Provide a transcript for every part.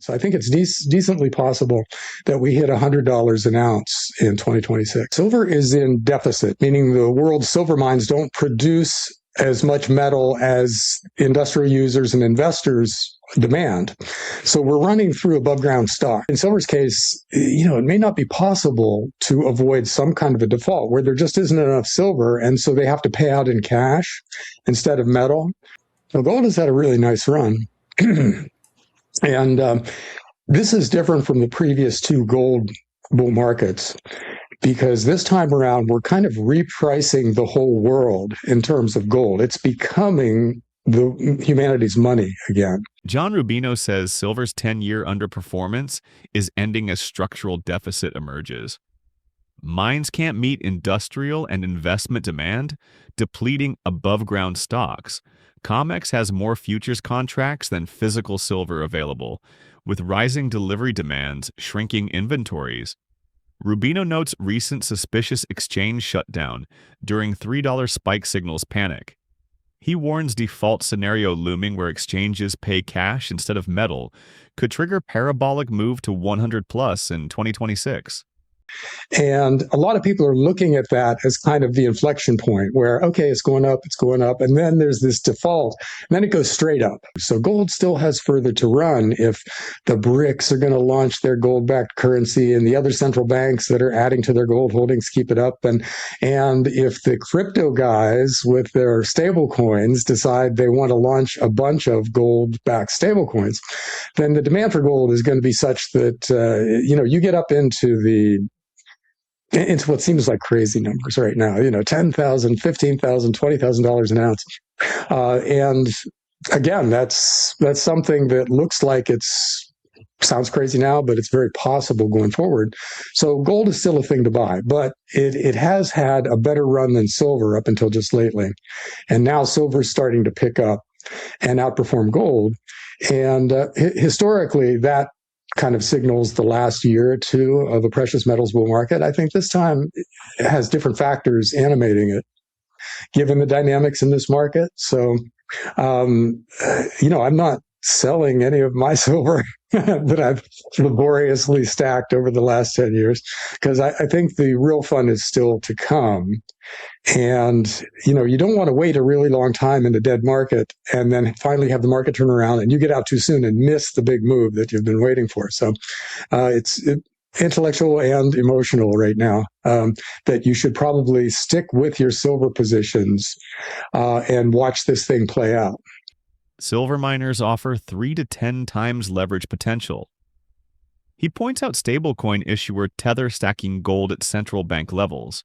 So I think it's decently possible that we hit $100 an ounce in 2026. Silver is in deficit, meaning the world's silver mines don't produce as much metal as industrial users and investors demand. So we're running through above ground stock. In silver's case, it may not be possible to avoid some kind of a default where there just isn't enough silver, and so they have to pay out in cash instead of metal. So gold has had a really nice run. And this is different from the previous two gold bull markets, because this time around, we're kind of repricing the whole world in terms of gold. It's becoming humanity's money again. John Rubino says silver's 10-year underperformance is ending as structural deficit emerges. Mines can't meet industrial and investment demand, depleting above-ground stocks. COMEX has more futures contracts than physical silver available, with rising delivery demands shrinking inventories. Rubino notes recent suspicious exchange shutdown during $3 spike signals panic. He warns default scenario looming where exchanges pay cash instead of metal could trigger parabolic move to 100 plus in 2026. And a lot of people are looking at that as kind of the inflection point where, okay, it's going up, and then there's this default, and then it goes straight up. So gold still has further to run if the BRICS are going to launch their gold-backed currency and the other central banks that are adding to their gold holdings keep it up. And if the crypto guys with their stablecoins decide they want to launch a bunch of gold-backed stablecoins, then the demand for gold is going to be such that, you get up into what seems like crazy numbers right now, $10,000, $15,000, $20,000 an ounce. And again, that's something that looks like sounds crazy now, but it's very possible going forward. So gold is still a thing to buy, but it has had a better run than silver up until just lately. And now silver is starting to pick up and outperform gold. And historically, that kind of signals the last year or two of a precious metals bull market. I think this time it has different factors animating it, given the dynamics in this market. So, I'm not selling any of my silver that I've laboriously stacked over the last 10 years, because I think the real fun is still to come. And, you don't want to wait a really long time in the dead market and then finally have the market turn around and you get out too soon and miss the big move that you've been waiting for. So it's intellectual and emotional right now, that you should probably stick with your silver positions and watch this thing play out. Silver miners offer 3 to 10 times leverage potential. He points out stablecoin issuer Tether stacking gold at central bank levels.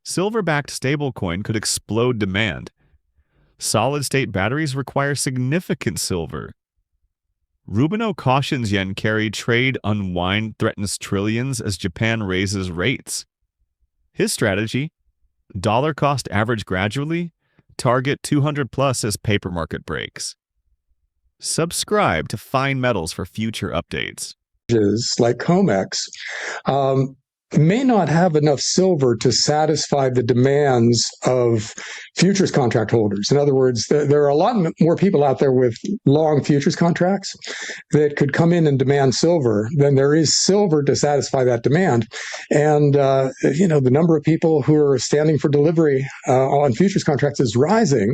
Silver-backed stablecoin could explode demand. Solid-state batteries require significant silver. Rubino cautions yen carry trade unwind threatens trillions as Japan raises rates. His strategy: dollar cost average gradually, target 200 plus as paper market breaks. Subscribe to Fine Metals for future updates. Like COMEX may not have enough silver to satisfy the demands of futures contract holders. In other words, there are a lot more people out there with long futures contracts that could come in and demand silver than there is silver to satisfy that demand. And, the number of people who are standing for delivery on futures contracts is rising.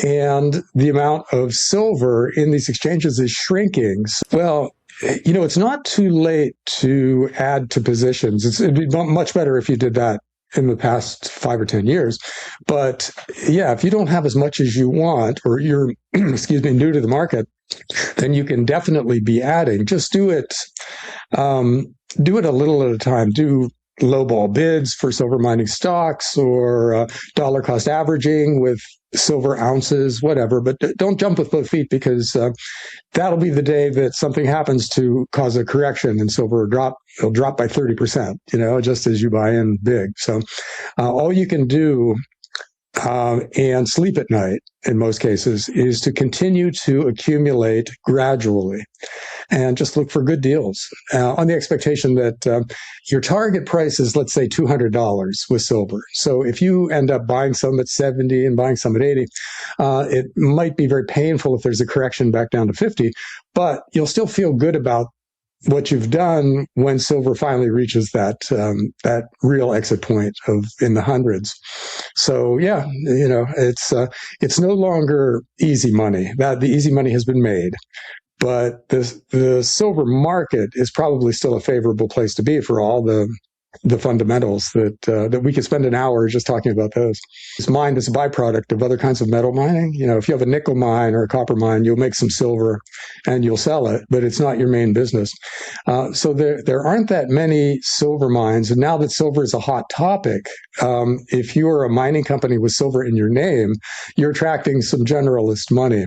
And the amount of silver in these exchanges is shrinking. Well, it's not too late to add to positions. It'd be much better if you did that in the past 5 or 10 years. But yeah, if you don't have as much as you want, or you're, new to the market, then you can definitely be adding. Just do it a little at a time. Do lowball bids for silver mining stocks, or dollar cost averaging with silver ounces, whatever, but don't jump with both feet, because that'll be the day that something happens to cause a correction and silver it'll drop by 30%, just as you buy in big. So all you can do and sleep at night, in most cases, is to continue to accumulate gradually and just look for good deals on the expectation that your target price is, let's say, $200 with silver. So if you end up buying some at 70 and buying some at 80, it might be very painful if there's a correction back down to 50, but you'll still feel good about what you've done when silver finally reaches that real exit point of in the hundreds. So yeah, it's no longer easy money. That the easy money has been made. But the silver market is probably still a favorable place to be for all the fundamentals that we could spend an hour just talking about those. It's mined as a byproduct of other kinds of metal mining. If you have a nickel mine or a copper mine, you'll make some silver and you'll sell it, but it's not your main business. So there aren't that many silver mines. And now that silver is a hot topic, if you're a mining company with silver in your name, you're attracting some generalist money.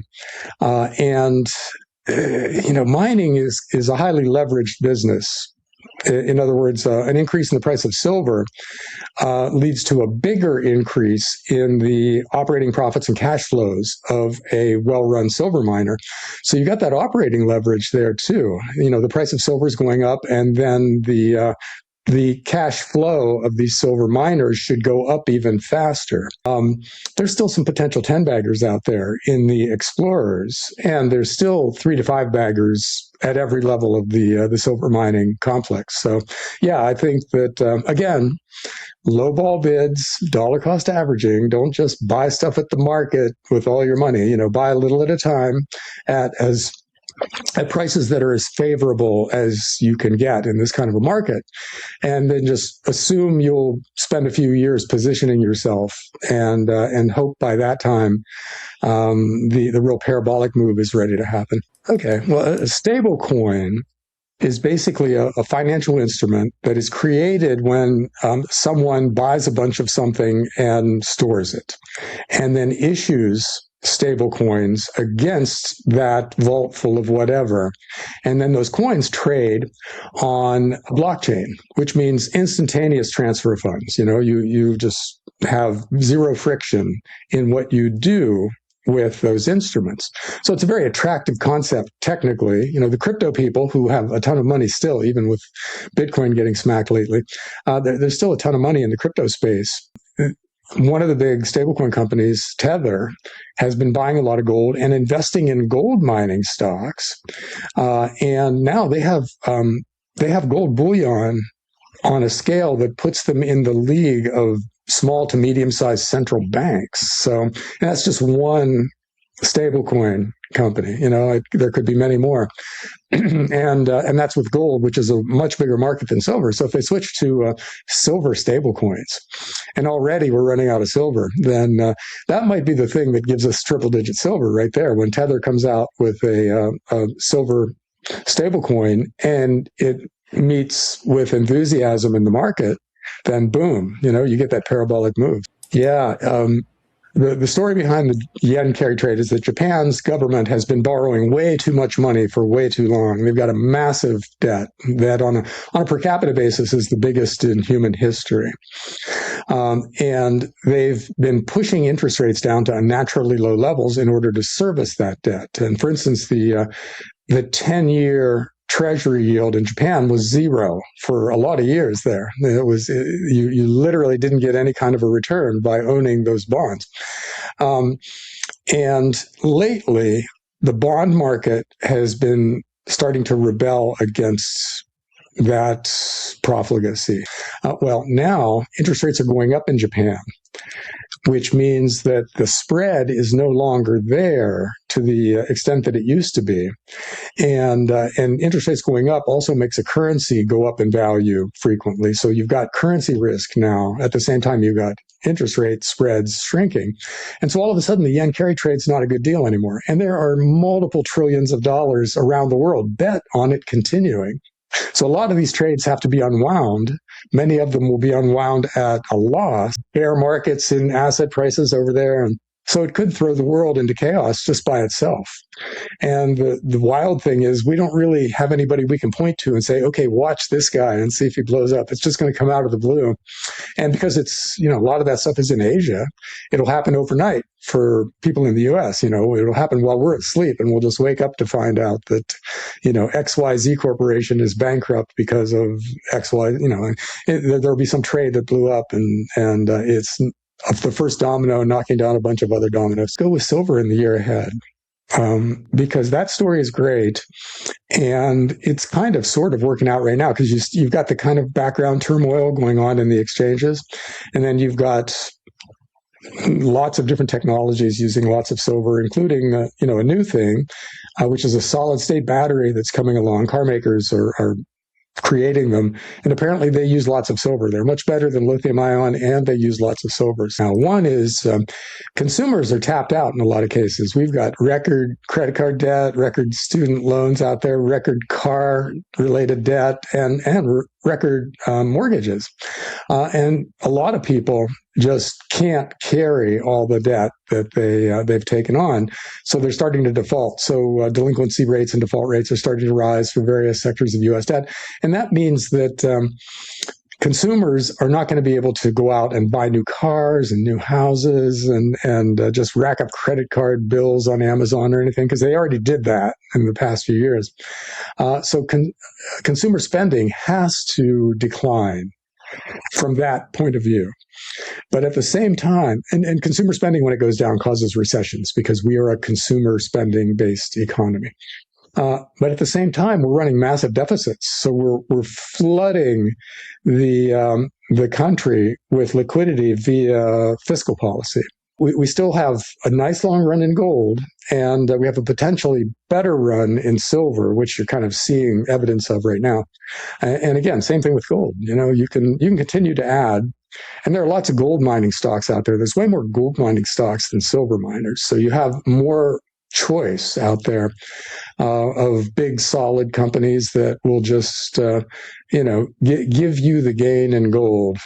Mining is a highly leveraged business. In other words, an increase in the price of silver leads to a bigger increase in the operating profits and cash flows of a well-run silver miner. So you got that operating leverage there too. The price of silver is going up, and then the cash flow of these silver miners should go up even faster. There's still some potential 10-baggers out there in the explorers, and there's still 3 to 5 baggers at every level of the silver mining complex. So, yeah, I think that, again, low ball bids, dollar cost averaging. Don't just buy stuff at the market with all your money. Buy a little at a time at prices that are as favorable as you can get in this kind of a market, and then just assume you'll spend a few years positioning yourself and hope by that time the real parabolic move is ready to happen. Okay, well, a stable coin is basically a financial instrument that is created when someone buys a bunch of something and stores it, and then issues stable coins against that vault full of whatever. And then those coins trade on a blockchain, which means instantaneous transfer of funds. You just have zero friction in what you do with those instruments. So it's a very attractive concept technically. The crypto people who have a ton of money still, even with Bitcoin getting smacked lately, there's still a ton of money in the crypto space. One of the big stablecoin companies, Tether, has been buying a lot of gold and investing in gold mining stocks. And now they have gold bullion on a scale that puts them in the league of small to medium-sized central banks. So that's just one stablecoin company. There could be many more. And that's with gold, which is a much bigger market than silver. So if they switch to silver stable coins, and already we're running out of silver, then that might be the thing that gives us triple-digit silver right there. When Tether comes out with a silver stable coin and it meets with enthusiasm in the market, then boom, you get that parabolic move. Yeah. The story behind the yen carry trade is that Japan's government has been borrowing way too much money for way too long. They've got a massive debt that on a per capita basis is the biggest in human history. And they've been pushing interest rates down to unnaturally low levels in order to service that debt. And for instance, the 10-year treasury yield in Japan was zero for a lot of years there. It was you literally didn't get any kind of a return by owning those bonds. And lately, the bond market has been starting to rebel against that profligacy. Well, now interest rates are going up in Japan, which means that the spread is no longer there to the extent that it used to be. And interest rates going up also makes a currency go up in value frequently. So you've got currency risk now. At the same time, you've got interest rate spreads shrinking. And so all of a sudden, the yen carry trade's not a good deal anymore. And there are multiple trillions of dollars around the world bet on it continuing. So a lot of these trades have to be unwound. Many of them will be unwound at a loss. Bear markets in asset prices over there, and So it could throw the world into chaos just by itself. And the wild thing is we don't really have anybody we can point to and say, okay, watch this guy and see if he blows up. It's just going to come out of the blue. And because it's, a lot of that stuff is in Asia, it'll happen overnight for people in the US. It'll happen while we're asleep, and we'll just wake up to find out that, XYZ Corporation is bankrupt because of XY, there'll be some trade that blew up, and it's the first domino knocking down a bunch of other dominoes. Go with silver in the year ahead. Because that story is great, and it's kind of sort of working out right now because you've got the kind of background turmoil going on in the exchanges, and then you've got lots of different technologies using lots of silver, including a new thing, which is a solid state battery that's coming along. Car makers are creating them, and apparently they use lots of silver. They're much better than lithium ion, and they use lots of silver. Now, one is consumers are tapped out in a lot of cases. We've got record credit card debt, record student loans out there, record car related debt, and record mortgages, and a lot of people just can't carry all the debt that they've taken on, so they're starting to default. So delinquency rates and default rates are starting to rise for various sectors of U.S. debt, and that means that consumers are not going to be able to go out and buy new cars and new houses and just rack up credit card bills on Amazon or anything, because they already did that in the past few years. So consumer spending has to decline from that point of view. But at the same time, and consumer spending, when it goes down, causes recessions because we are a consumer spending based economy. But at the same time, we're running massive deficits. So we're flooding the country with liquidity via fiscal policy. We still have a nice long run in gold, and we have a potentially better run in silver, which you're kind of seeing evidence of right now. And again, same thing with gold. You can continue to add, and there are lots of gold mining stocks out there. There's way more gold mining stocks than silver miners. So you have more choice out there of big, solid companies that will just, give you the gain in gold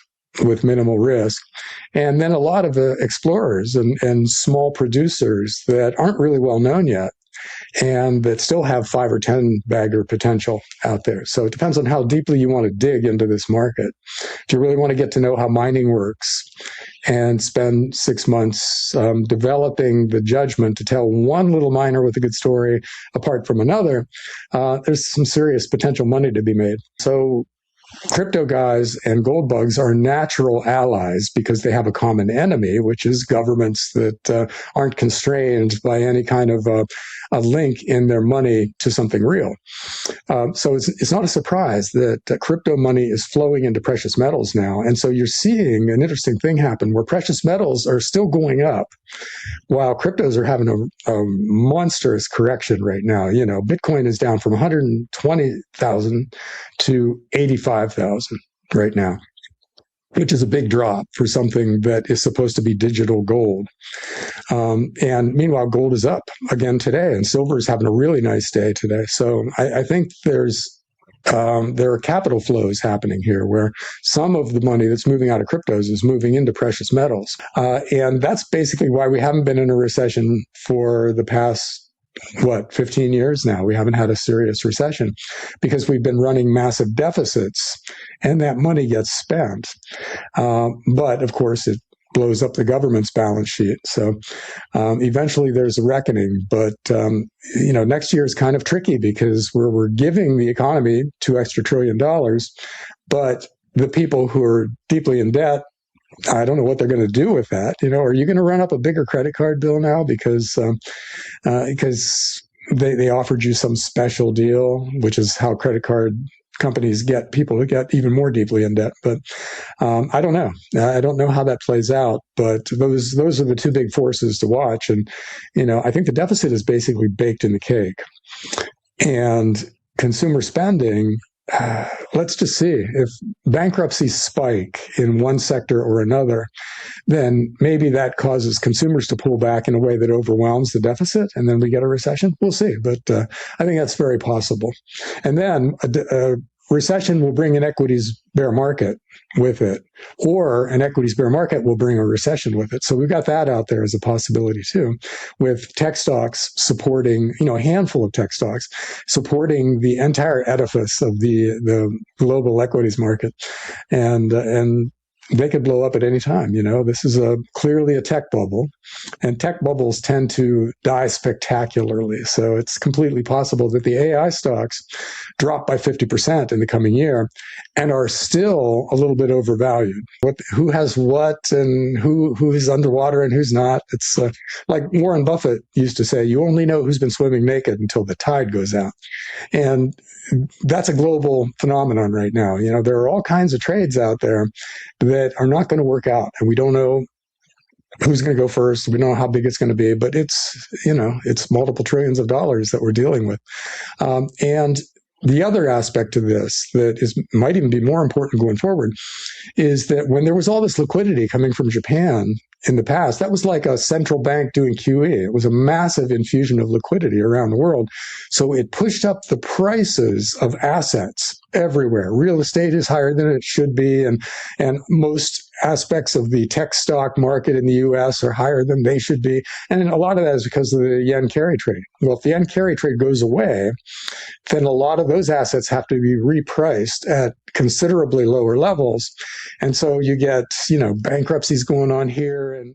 with minimal risk. And then a lot of explorers and small producers that aren't really well known yet, and that still have 5 or 10 bagger potential out there. So it depends on how deeply you want to dig into this market. If you really want to get to know how mining works and spend 6 months developing the judgment to tell one little miner with a good story apart from another, there's some serious potential money to be made. So crypto guys and gold bugs are natural allies because they have a common enemy, which is governments that aren't constrained by any kind of a link in their money to something real. So it's not a surprise that crypto money is flowing into precious metals now. And so you're seeing an interesting thing happen where precious metals are still going up while cryptos are having a monstrous correction right now. Bitcoin is down from 120,000 to 85,000 right now, which is a big drop for something that is supposed to be digital gold. And meanwhile, gold is up again today, and silver is having a really nice day today. So I think there are capital flows happening here where some of the money that's moving out of cryptos is moving into precious metals. And that's basically why we haven't been in a recession for the past 15 years now. We haven't had a serious recession because we've been running massive deficits, and that money gets spent. But of course, it blows up the government's balance sheet. So eventually there's a reckoning. But, next year is kind of tricky because we're giving the economy $2 extra trillion, but the people who are deeply in debt, I don't know what they're going to do with that. Are you going to run up a bigger credit card bill now because they offered you some special deal, which is how credit card companies get people to get even more deeply in debt. But I don't know. I don't know how that plays out. But those are the two big forces to watch. And I think the deficit is basically baked in the cake. And consumer spending, let's just see. If bankruptcies spike in one sector or another, then maybe that causes consumers to pull back in a way that overwhelms the deficit, and then we get a recession. We'll see. But I think that's very possible. And then recession will bring an equities bear market with it, or an equities bear market will bring a recession with it. So we've got that out there as a possibility too, with tech stocks supporting, a handful of tech stocks supporting the entire edifice of the global equities market, and they could blow up at any time. This is clearly a tech bubble, and tech bubbles tend to die spectacularly. So it's completely possible that the AI stocks drop by 50% in the coming year and are still a little bit overvalued. Who has what, and who is underwater and who's not? It's like Warren Buffett used to say, you only know who's been swimming naked until the tide goes out. And that's a global phenomenon right now. There are all kinds of trades out there that are not going to work out, and we don't know who's going to go first. We don't know how big it's going to be, but it's multiple trillions of dollars that we're dealing with. And the other aspect to this that might even be more important going forward is that when there was all this liquidity coming from Japan in the past, that was like a central bank doing QE. It was a massive infusion of liquidity around the world. So it pushed up the prices of assets everywhere. Real estate is higher than it should be, and most aspects of the tech stock market in the US are higher than they should be. And a lot of that is because of the yen carry trade. Well, if the yen carry trade goes away, then a lot of those assets have to be repriced at considerably lower levels. And so you get, bankruptcies going on here, and